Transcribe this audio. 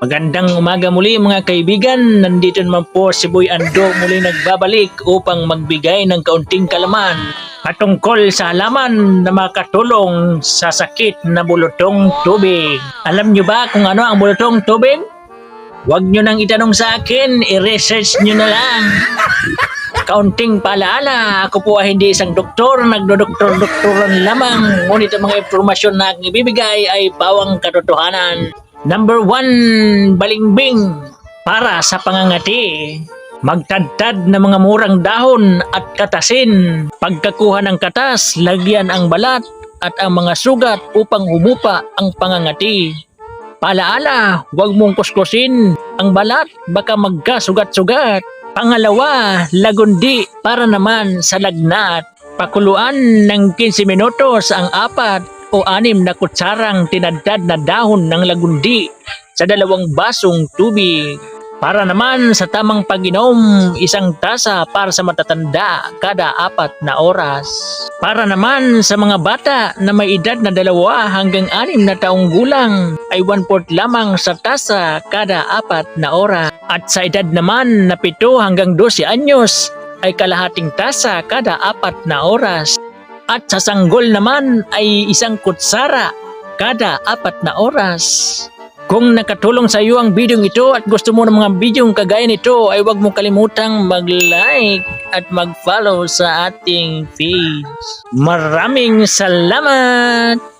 Magandang umaga muli mga kaibigan. Nandito naman po si Boy Ando muli nagbabalik upang magbigay ng kaunting kalaman patungkol sa halaman na makatulong sa sakit na bulutong tubig. Alam nyo ba kung ano ang bulutong tubig? Huwag nyo nang itanong sa akin, i-research nyo na lang. Kaunting paalaala, ako po ay hindi isang doktor, nagdodoktor-doktoran lamang, ngunit ang mga impormasyon na aking ibibigay ay pawang katotohanan. Number 1, balimbing para sa pangangati. Magtadtad ng mga murang dahon at katasin. Pagkakuha ng katas, lagyan ang balat at ang mga sugat upang humupa ang pangangati. Paalaala, huwag mong kuskusin ang balat, baka magkasugat-sugat. Pangalawa, lagundi para naman sa lagnat. Pakuluan ng 15 minutos ang 4 o 6 na kutsarang tinadtad na dahon ng lagundi sa 2 basong tubig. Para naman sa tamang pag-inom, 1 tasa para sa matatanda kada 4 na oras. Para naman sa mga bata na may edad na 2 hanggang 6 na taong gulang ay 1/4 lamang sa tasa kada 4 na oras. At sa edad naman na 7 hanggang 12 anyos ay kalahating tasa kada 4 na oras. At sa sanggol naman ay 1 kutsara kada 4 na oras. Kung nakatulong sa iyo ang video ito at gusto mo ng mga video kagaya nito ay huwag mo kalimutang mag-like at mag-follow sa ating page. Maraming salamat!